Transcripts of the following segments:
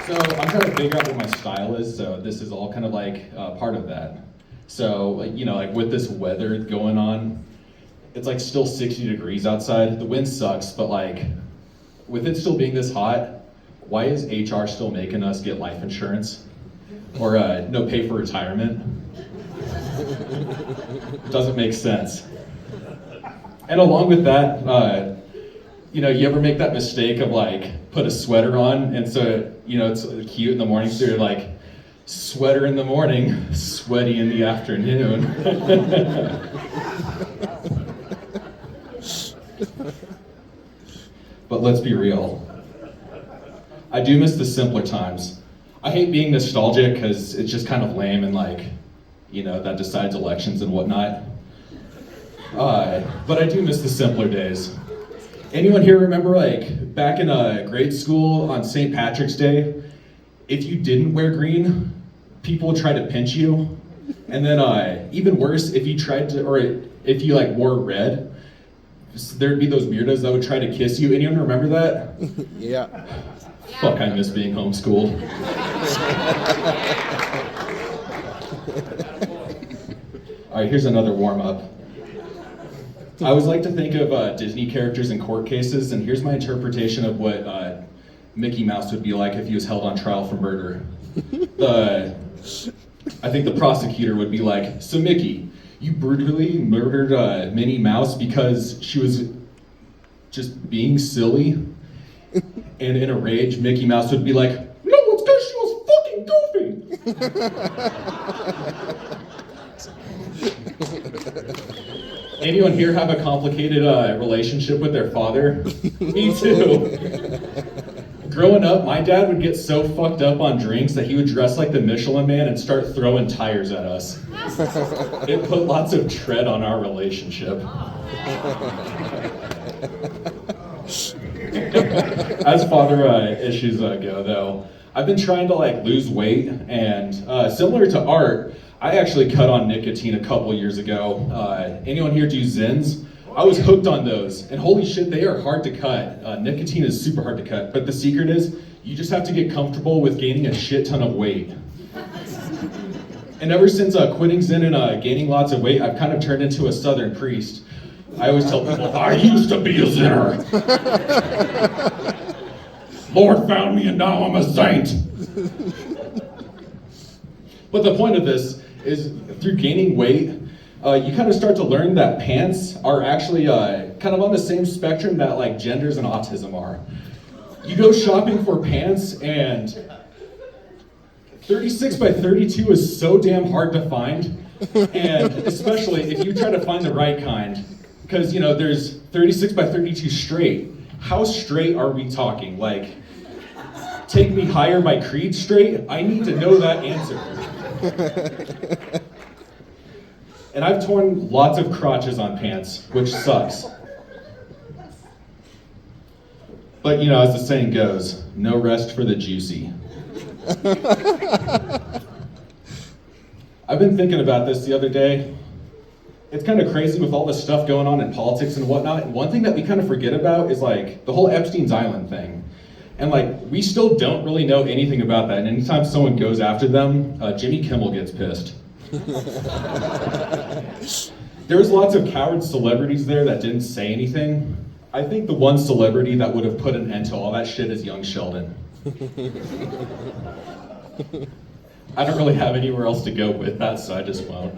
So I'm trying to figure out what my style is, so this is all kind of like part of that. So, like with this weather going on, it's like still 60 degrees outside. The wind sucks, but like with it still being this hot, why is HR still making us get life insurance? Or no pay for retirement? Doesn't make sense. And along with that, you ever make that mistake of like put a sweater on, and so it's cute in the morning, so you're like, sweater in the morning, sweaty in the afternoon. But let's be real. I do miss the simpler times. I hate being nostalgic because it's just kind of lame and like, that decides elections and whatnot. But I do miss the simpler days. Anyone here remember like back in grade school on St. Patrick's Day, if you didn't wear green, people would try to pinch you. And then even worse, if you like wore red, there'd be those weirdos that would try to kiss you. Anyone remember that? Yeah. Fuck, I miss being homeschooled. All right, here's another warm-up. I always like to think of Disney characters in court cases, and here's my interpretation of what Mickey Mouse would be like if he was held on trial for murder. I think the prosecutor would be like, so Mickey, you brutally murdered Minnie Mouse because she was just being silly? And in a rage, Mickey Mouse would be like, no, it's because she was fucking goofy. Anyone here have a complicated relationship with their father? Me too. Growing up, my dad would get so fucked up on drinks that he would dress like the Michelin Man and start throwing tires at us. It put lots of tread on our relationship. As father issues go, though, I've been trying to like lose weight, and similar to Art, I actually cut on nicotine a couple years ago. Anyone here do Zins? I was hooked on those, and holy shit, they are hard to cut. Nicotine is super hard to cut, but the secret is you just have to get comfortable with gaining a shit ton of weight. And ever since quitting Zin and gaining lots of weight, I've kind of turned into a Southern priest. I always tell people, I used to be a sinner. Lord found me and now I'm a saint. But the point of this is through gaining weight, you kind of start to learn that pants are actually kind of on the same spectrum that like genders and autism are. You go shopping for pants and 36 by 32 is so damn hard to find. And especially if you try to find the right kind. Because, there's 36 by 32 straight. How straight are we talking? Like, Take Me Higher by Creed straight? I need to know that answer. And I've torn lots of crotches on pants, which sucks. But, as the saying goes, no rest for the juicy. I've been thinking about this the other day. It's kind of crazy with all this stuff going on in politics and whatnot. And one thing that we kind of forget about is like the whole Epstein's Island thing. And like, we still don't really know anything about that. And anytime someone goes after them, Jimmy Kimmel gets pissed. There's lots of coward celebrities there that didn't say anything. I think the one celebrity that would have put an end to all that shit is young Sheldon. I don't really have anywhere else to go with that, so I just won't.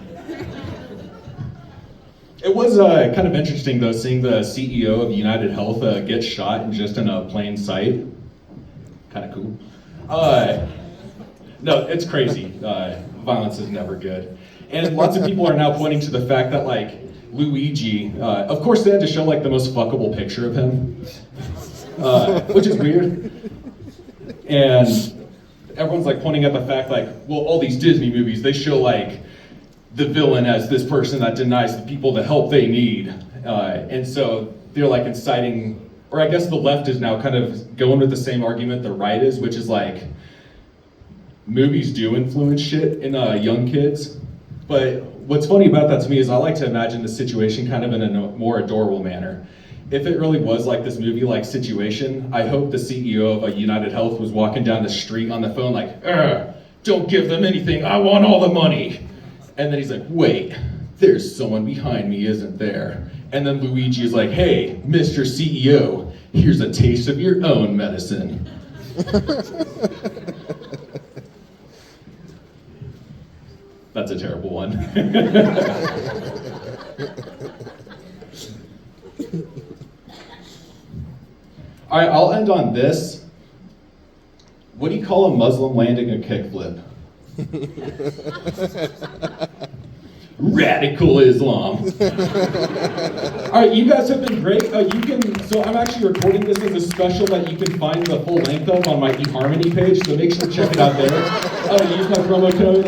It was kind of interesting, though, seeing the CEO of United Health get shot just in a plain sight. Kind of cool. No, it's crazy. Violence is never good. And lots of people are now pointing to the fact that, like, Luigi, of course they had to show, like, the most fuckable picture of him, which is weird. And everyone's, like, pointing at the fact, like, well, all these Disney movies, they show, like, the villain as this person that denies the people the help they need. And so they're like inciting, or I guess the left is now kind of going with the same argument the right is, which is like, movies do influence shit in young kids. But what's funny about that to me is I like to imagine the situation kind of in a more adorable manner. if it really was like this movie-like situation, I hope the CEO of United Health was walking down the street on the phone like, don't give them anything, I want all the money. And then he's like, wait, there's someone behind me, isn't there? And then Luigi is like, hey, Mr. CEO, here's a taste of your own medicine. That's a terrible one. All right, I'll end on this. What do you call a Muslim landing a kickflip? Radical Islam. All right, you guys have been great. So I'm actually recording this as a special that you can find the full length of on my eHarmony page, so make sure to check it out there. Use my promo code,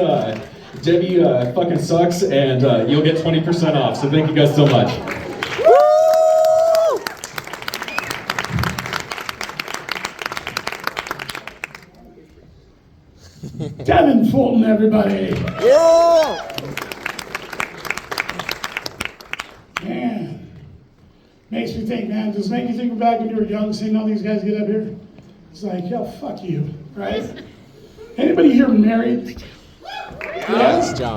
Debbie fucking sucks, and you'll get 20% off, so thank you guys so much. Devin Fulton, everybody. Yeah! Man, makes me think, man, does it make you think back when you were young, seeing all these guys get up here? It's like, yo, fuck you, right? Anybody here married? Nice job.